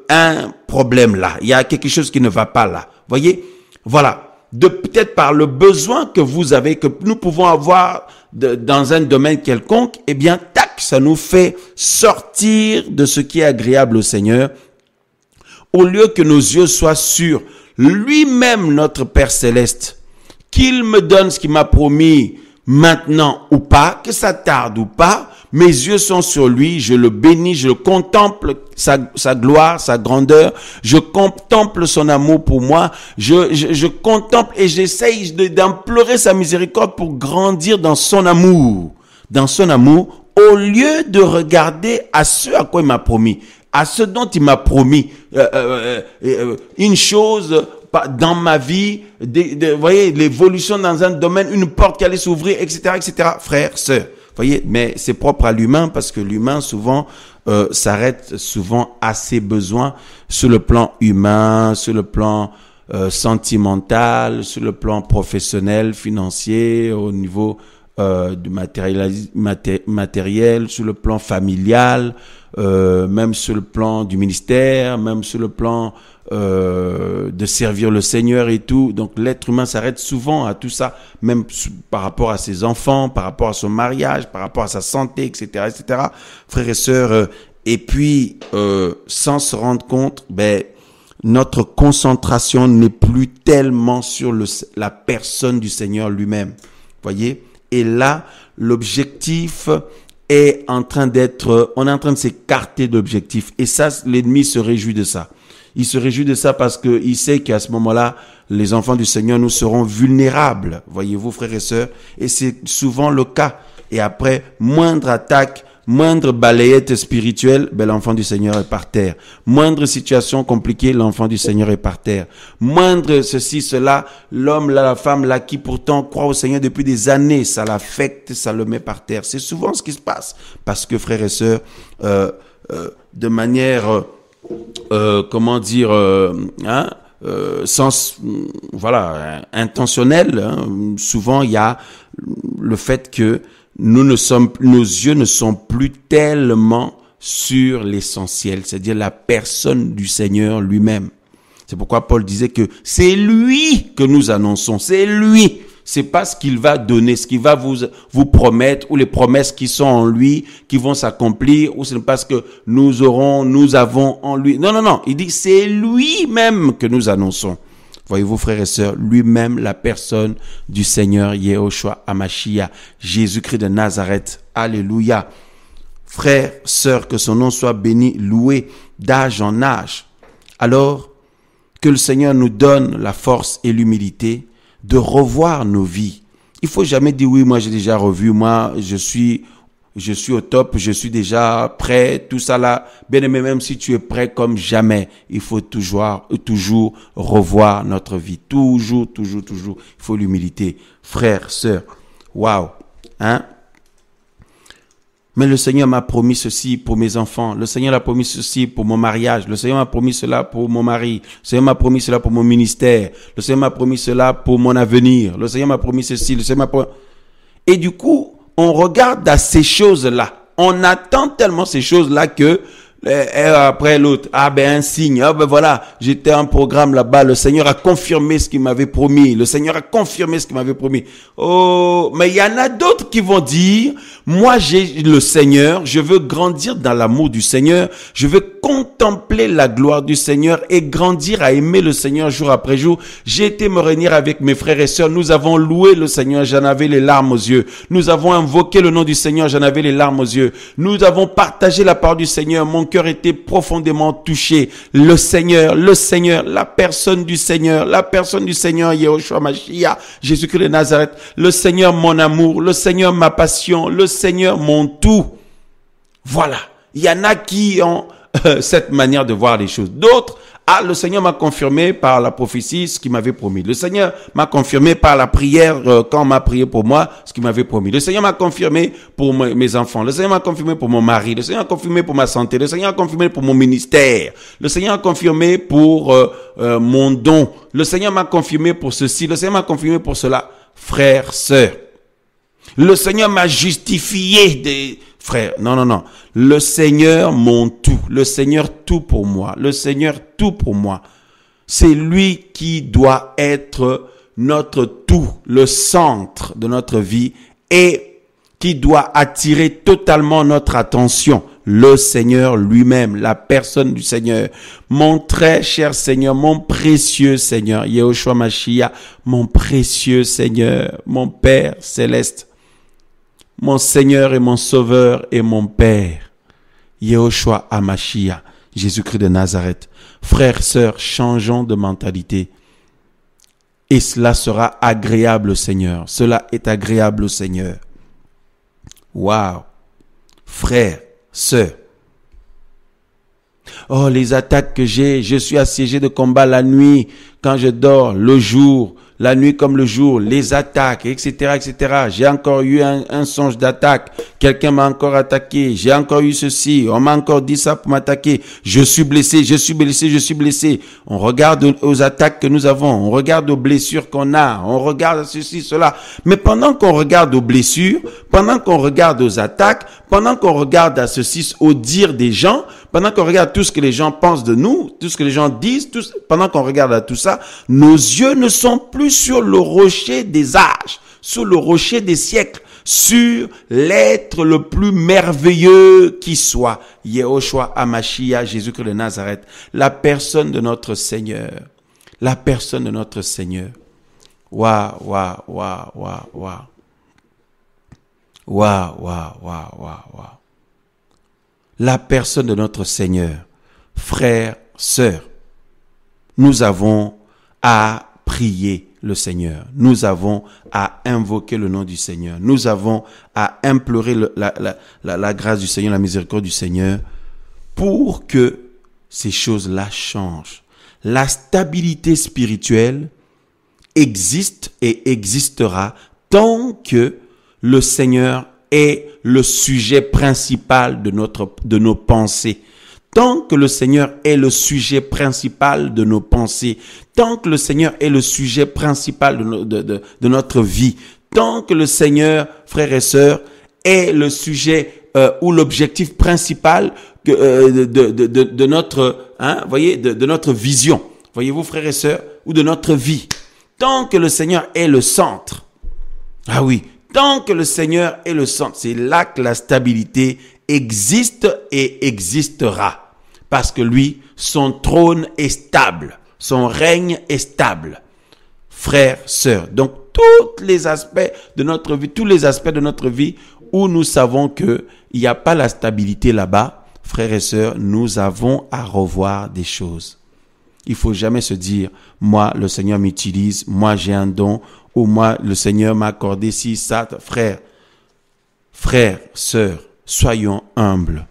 un problème là. Il y a quelque chose qui ne va pas là. Voyez, voilà. Peut-être par le besoin que vous avez, que nous pouvons avoir dans un domaine quelconque, eh bien, tac, ça nous fait sortir de ce qui est agréable au Seigneur. Au lieu que nos yeux soient sur lui-même, notre Père Céleste, qu'il me donne ce qu'il m'a promis maintenant ou pas, que ça tarde ou pas, mes yeux sont sur lui, je le bénis, je contemple sa gloire, sa grandeur, je contemple son amour pour moi, je contemple et j'essaye d'implorer sa miséricorde pour grandir dans son amour, au lieu de regarder à ce à quoi il m'a promis, à ce dont il m'a promis, une chose dans ma vie, voyez, l'évolution dans un domaine, une porte qui allait s'ouvrir, etc., etc., frères, sœurs. Voyez, mais c'est propre à l'humain parce que l'humain souvent s'arrête souvent à ses besoins sur le plan humain, sur le plan sentimental, sur le plan professionnel, financier, au niveau matériel, sur le plan familial, même sur le plan du ministère, même sur le plan de servir le Seigneur et tout. Donc l'être humain s'arrête souvent à tout ça, même par rapport à ses enfants, par rapport à son mariage, par rapport à sa santé, etc., etc. Frères et sœurs, et puis sans se rendre compte, notre concentration n'est plus tellement sur la personne du Seigneur lui-même. Voyez? Et là, l'objectif est en train d'être, on est en train de s'écarter de l'objectif. Et ça, l'ennemi se réjouit de ça. Il se réjouit de ça parce que il sait qu'à ce moment-là, les enfants du Seigneur, nous serons vulnérables. Voyez-vous, frères et sœurs? Et c'est souvent le cas. Et après, moindre attaque, moindre balayette spirituelle, l'enfant du Seigneur est par terre. Moindre situation compliquée, l'enfant du Seigneur est par terre. Moindre ceci, cela, l'homme, là, la femme, là, qui pourtant croit au Seigneur depuis des années, ça l'affecte, ça le met par terre. C'est souvent ce qui se passe. Parce que, frères et sœurs, de manière, intentionnelle, souvent il y a le fait que nos yeux ne sont plus tellement sur l'essentiel, c'est-à-dire la personne du Seigneur lui-même. C'est pourquoi Paul disait que c'est lui que nous annonçons, c'est lui. C'est pas ce qu'il va donner, ce qu'il va vous promettre, ou les promesses qui sont en lui, qui vont s'accomplir, ou ce n'est pas ce que nous avons en lui. Non. Il dit c'est lui-même que nous annonçons. Voyez-vous, frères et sœurs, lui-même, la personne du Seigneur Yehoshua Hamashiach, Jésus-Christ de Nazareth. Alléluia. Frères, sœurs, que son nom soit béni, loué, d'âge en âge. Alors, que le Seigneur nous donne la force et l'humilité de revoir nos vies. Il faut jamais dire oui, moi j'ai déjà revu, moi je suis au top, je suis déjà prêt, tout ça là. Bien aimé, même si tu es prêt comme jamais, il faut toujours revoir notre vie. Toujours. Il faut l'humilité. Frères, sœurs, waouh, hein? Mais le Seigneur m'a promis ceci pour mes enfants. Le Seigneur m'a promis ceci pour mon mariage. Le Seigneur m'a promis cela pour mon mari. Le Seigneur m'a promis cela pour mon ministère. Le Seigneur m'a promis cela pour mon avenir. Le Seigneur m'a promis ceci. Le Seigneur m'a promis... Et du coup, on regarde à ces choses-là. On attend tellement ces choses-là que après l'autre, un signe, voilà, j'étais en programme là-bas, le Seigneur a confirmé ce qu'il m'avait promis. Le Seigneur a confirmé ce qu'il m'avait promis. Oh, mais il y en a d'autres qui vont dire, moi j'ai le Seigneur, je veux grandir dans l'amour du Seigneur, je veux contempler la gloire du Seigneur et grandir à aimer le Seigneur jour après jour. J'ai été me réunir avec mes frères et sœurs, nous avons loué le Seigneur, j'en avais les larmes aux yeux. Nous avons invoqué le nom du Seigneur, j'en avais les larmes aux yeux. Nous avons partagé la parole du Seigneur, mon cœur était profondément touché. Le Seigneur, la personne du Seigneur, Yehoshua Mashiach, Jésus-Christ de Nazareth, le Seigneur mon amour, le Seigneur ma passion, le Seigneur mon tout. Voilà. Il y en a qui ont cette manière de voir les choses. D'autres, le Seigneur m'a confirmé par la prophétie ce qu'il m'avait promis. Le Seigneur m'a confirmé par la prière quand on m'a prié pour moi ce qu'il m'avait promis. Le Seigneur m'a confirmé pour mes enfants. Le Seigneur m'a confirmé pour mon mari. Le Seigneur m'a confirmé pour ma santé. Le Seigneur m'a confirmé pour mon ministère. Le Seigneur m'a confirmé pour mon don. Le Seigneur m'a confirmé pour ceci. Le Seigneur m'a confirmé pour cela. Frères, sœurs, le Seigneur m'a justifié des... Frère, non. Le Seigneur, mon tout. Le Seigneur, tout pour moi. Le Seigneur, tout pour moi. C'est lui qui doit être notre tout, le centre de notre vie et qui doit attirer totalement notre attention. Le Seigneur lui-même, la personne du Seigneur. Mon très cher Seigneur, mon précieux Seigneur, Yehoshua Mashiach, mon précieux Seigneur, mon Père céleste. Mon Seigneur et mon Sauveur et mon Père, Yehoshua Hamashiach, Jésus-Christ de Nazareth. Frères, sœurs, changeons de mentalité. Et cela sera agréable au Seigneur. Cela est agréable au Seigneur. Waouh! Frères, sœurs. Oh, les attaques que j'ai, je suis assiégé de combat la nuit, quand je dors, le jour, la nuit comme le jour, les attaques, etc., etc. J'ai encore eu un songe d'attaque. Quelqu'un m'a encore attaqué. J'ai encore eu ceci. On m'a encore dit ça pour m'attaquer. Je suis blessé, je suis blessé, je suis blessé. On regarde aux attaques que nous avons. On regarde aux blessures qu'on a. On regarde à ceci, cela. Mais pendant qu'on regarde aux blessures, pendant qu'on regarde aux attaques, pendant qu'on regarde à ceci, au dire des gens, pendant qu'on regarde tout ce que les gens pensent de nous, tout ce que les gens disent, pendant qu'on regarde à tout ça, nos yeux ne sont plus sur le rocher des âges, sur le rocher des siècles, sur l'être le plus merveilleux qui soit, Yehoshua HaMashiach, Jésus-Christ de Nazareth, la personne de notre Seigneur, la personne de notre Seigneur. Waouh, waouh, waouh, waouh, waouh. Waouh, waouh, waouh, waouh, waouh. La personne de notre Seigneur, frères, sœurs, nous avons à prier le Seigneur. Nous avons à invoquer le nom du Seigneur. Nous avons à implorer la grâce du Seigneur, la miséricorde du Seigneur pour que ces choses-là changent. La stabilité spirituelle existe et existera tant que le Seigneur est le sujet principal de nos pensées. Tant que le Seigneur est le sujet principal de nos pensées, tant que le Seigneur est le sujet principal de notre vie, tant que le Seigneur, frères et sœurs, est le sujet ou l'objectif principal de notre, de notre vision, voyez-vous, frères et sœurs, ou de notre vie. Tant que le Seigneur est le centre, ah oui, tant que le Seigneur est le centre, c'est là que la stabilité existe et existera. Parce que lui, son trône est stable. Son règne est stable. Frères, sœurs. Donc, tous les aspects de notre vie, tous les aspects de notre vie où nous savons que il n'y a pas la stabilité là-bas, frères et sœurs, nous avons à revoir des choses. Il faut jamais se dire, moi, le Seigneur m'utilise, moi, j'ai un don, ou moi, le Seigneur m'a accordé ci, ça. Frères, sœurs, soyons humbles.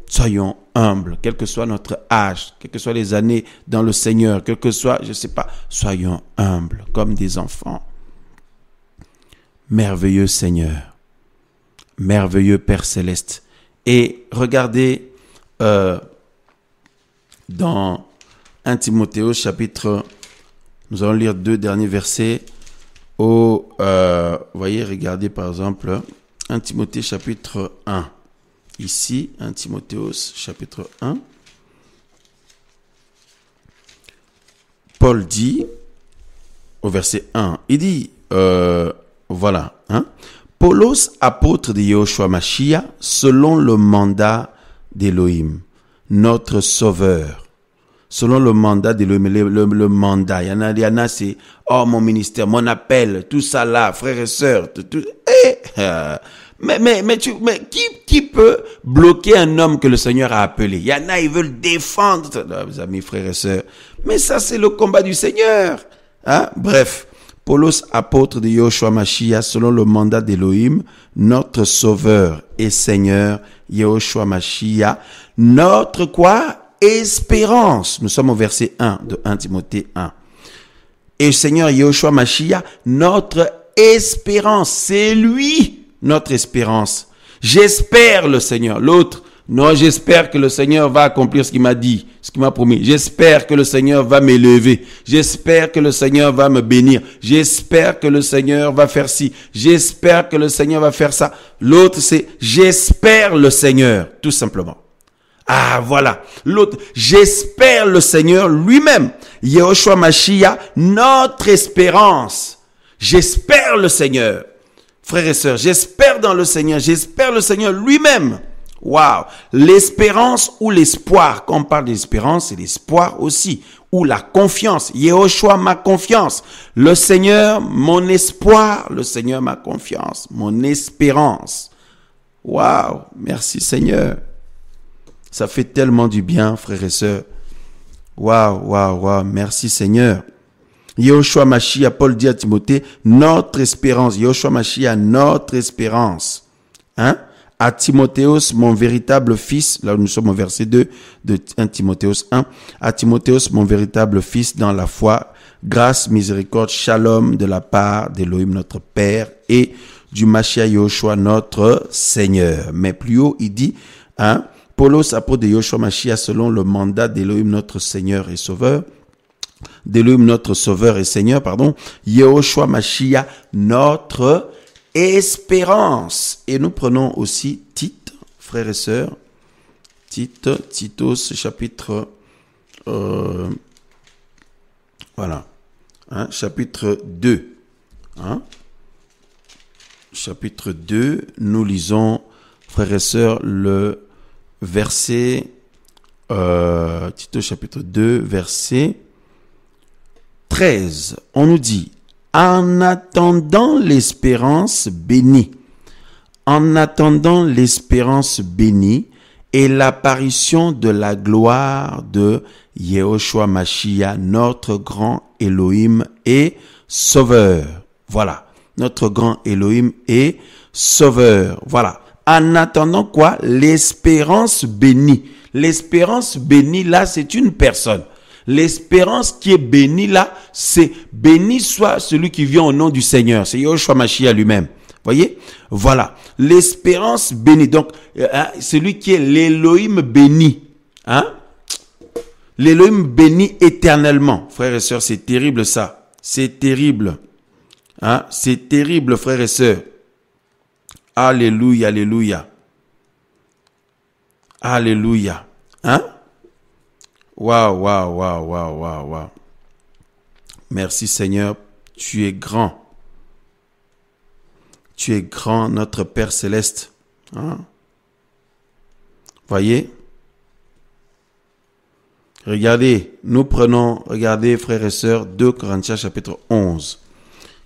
Soyons humbles, quel que soit notre âge, quelles que soient les années dans le Seigneur, quel que soit, je sais pas, soyons humbles comme des enfants. Merveilleux Seigneur, merveilleux Père Céleste. Et regardez dans 1 Timothée chapitre, nous allons lire 2 derniers versets. Voyez, regardez par exemple 1 Timothée chapitre 1. Ici, 1 Timothée chapitre 1. Paul dit, au verset 1, il dit, voilà, Paulos, apôtre de Yehoshua Mashiach, selon le mandat d'Élohim, notre sauveur. Selon le mandat d'Élohim, le mandat, il y en a, c'est, oh, mon ministère, mon appel, tout ça là, frères et sœurs, mais qui peut bloquer un homme que le Seigneur a appelé? Il y en a, ils veulent défendre, mes amis, frères et sœurs. Mais ça, c'est le combat du Seigneur. Bref, Paulos, apôtre de Yehoshua Mashiach, selon le mandat d'Élohim, notre sauveur et Seigneur, Yehoshua Mashiach, notre quoi? Espérance. Nous sommes au verset 1 de 1 Timothée 1. Et Seigneur Yehoshua Mashiach, notre espérance, c'est lui, notre espérance. J'espère le Seigneur. L'autre, non, j'espère que le Seigneur va accomplir ce qu'il m'a dit, ce qu'il m'a promis. J'espère que le Seigneur va m'élever. J'espère que le Seigneur va me bénir. J'espère que le Seigneur va faire ci. J'espère que le Seigneur va faire ça. L'autre, c'est j'espère le Seigneur, tout simplement. Ah, voilà. L'autre, j'espère le Seigneur lui-même. Yehoshua Mashiach, notre espérance. J'espère le Seigneur. Frères et sœurs, j'espère dans le Seigneur. J'espère le Seigneur lui-même. Waouh. L'espérance ou l'espoir. Quand on parle d'espérance, c'est l'espoir aussi. Ou la confiance. Yehoshua, ma confiance. Le Seigneur, mon espoir. Le Seigneur, ma confiance. Mon espérance. Waouh. Merci Seigneur. Ça fait tellement du bien, frères et sœurs. Waouh, waouh, waouh. Merci Seigneur. Yehoshua Mashiach, Paul dit à Timothée, notre espérance. Yehoshua Mashiach, notre espérance. À Timothéos, mon véritable fils, là nous sommes au verset 2 de 1 Timothéos 1. À Timothéos, mon véritable fils dans la foi, grâce, miséricorde, shalom de la part d'Élohim notre Père et du Mashiach Yahushua notre Seigneur. Mais plus haut, il dit, Paulos, apôtre de Yahushua Mashiach, selon le mandat d'Élohim notre Seigneur et Sauveur, d'Élohim notre Sauveur et Seigneur, Yahushua Mashiach notre espérance. Et nous prenons aussi Tite, frères et sœurs, Titos, chapitre, chapitre 2. Chapitre 2, nous lisons, frères et sœurs, le verset, Tito chapitre 2, verset 13. On nous dit, en attendant l'espérance bénie, en attendant l'espérance bénie et l'apparition de la gloire de Yahushua Mashiach, notre grand Elohim et Sauveur. Voilà, notre grand Elohim et Sauveur. Voilà. En attendant quoi? L'espérance bénie. L'espérance bénie, là, c'est une personne. L'espérance qui est bénie, là, c'est béni soit celui qui vient au nom du Seigneur. C'est Yahushua Mashiach lui-même. Voyez? Voilà. L'espérance bénie. Donc, celui qui est l'Elohim béni. L'Elohim béni éternellement. Frères et sœurs, c'est terrible ça. C'est terrible. C'est terrible, frères et sœurs. Alléluia, alléluia. Alléluia. Waouh. Merci Seigneur, tu es grand. Tu es grand, notre Père Céleste. Voyez? Regardez, regardez frères et sœurs, 2 Corinthiens chapitre 11.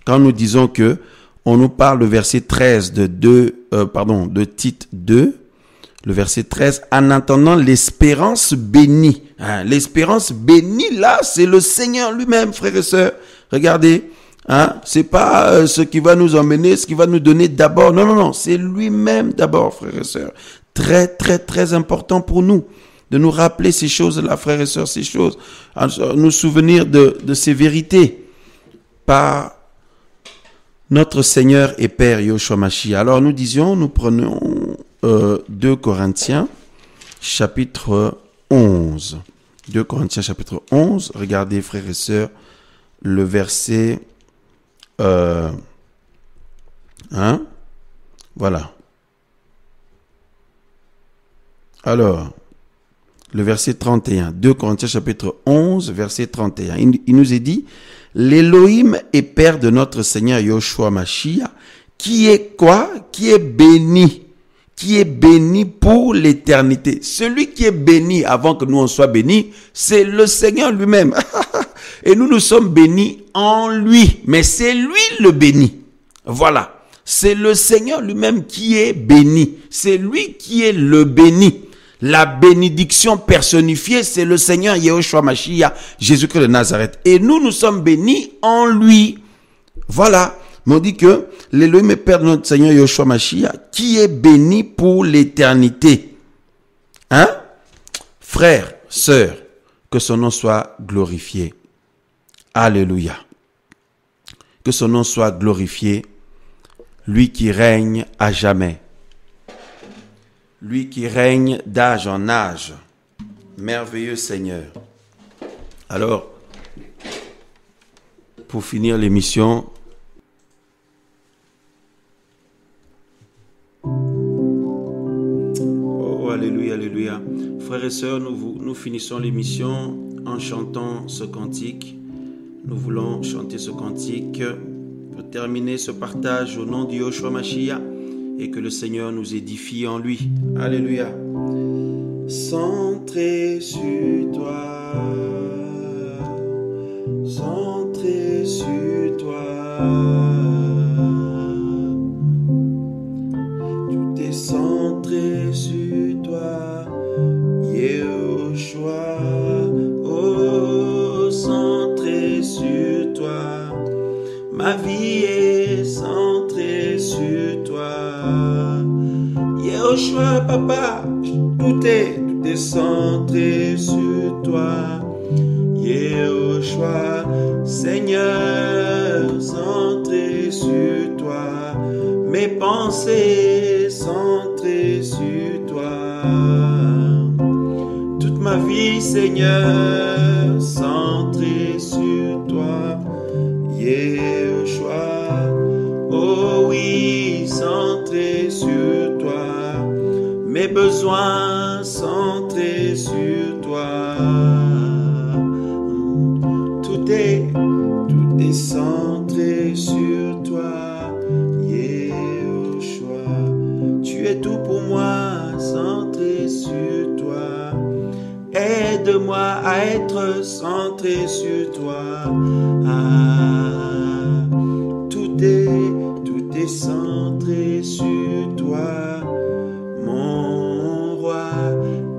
Quand nous disons que, on nous parle le verset 13 de Tite 2, le verset 13, en attendant l'espérance bénie. L'espérance bénie, là, c'est le Seigneur lui-même, frères et sœurs. Regardez, c'est pas ce qui va nous emmener, ce qui va nous donner d'abord. Non, c'est lui-même d'abord, frères et sœurs. Très, très, très important pour nous de nous rappeler ces choses-là, frères et sœurs, ces choses, nous souvenir de ces vérités par notre Seigneur et Père Yahushua Mashiach. Alors nous prenons 2 Corinthiens chapitre 11. 2 Corinthiens chapitre 11. Regardez frères et sœurs le verset voilà. Alors, le verset 31. 2 Corinthiens chapitre 11, verset 31. Il nous est dit, l'Élohim est Père de notre Seigneur Yahushua Mashiach, qui est quoi? Qui est béni. Qui est béni pour l'éternité. Celui qui est béni avant que nous on soit bénis, c'est le Seigneur lui-même. Et nous sommes bénis en lui. Mais c'est lui le béni. Voilà. C'est le Seigneur lui-même qui est béni. C'est lui qui est le béni. La bénédiction personnifiée, c'est le Seigneur Yahushua Mashiach, Jésus-Christ de Nazareth. Et nous sommes bénis en lui. Voilà. Mais on dit que l'Élohim est Père de notre Seigneur Yahushua Mashiach, qui est béni pour l'éternité. Frères, sœurs, que son nom soit glorifié. Alléluia. Que son nom soit glorifié. Lui qui règne à jamais. Lui qui règne d'âge en âge. Merveilleux Seigneur. Alors, pour finir l'émission, alléluia, alléluia. Frères et sœurs, nous finissons l'émission en chantant ce cantique. Nous voulons chanter ce cantique pour terminer ce partage au nom de Yahushua Mashiach et que le Seigneur nous édifie en lui. Alléluia. Centré sur toi, centré sur toi. Tout est centré sur toi, Yahushua. Oh, centré sur toi. Ma vie est centrée sur toi. Yahushua, papa, tout est centré sur toi. Yehoshua, Seigneur, centré sur toi, mes pensées centrées sur toi. Toute ma vie, Seigneur, centrée sur toi, Yehoshua, oh oui, centré sur toi, mes besoins centrés sur toi. Tout est centré sur toi, Yehoshua. Tu es tout pour moi, centré sur toi. Aide-moi à être centré sur toi. Tout est centré sur toi, mon roi.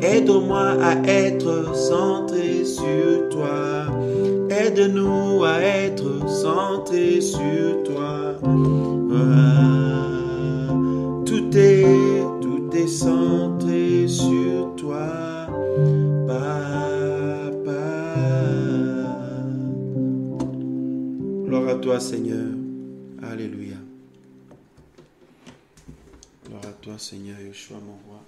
Aide-moi à être centré sur toi. Aide-nous à être centrés sur toi. Tout est centré sur toi, Papa. Gloire à toi, Seigneur. Alléluia. Gloire à toi, Seigneur, Yeshua, mon roi.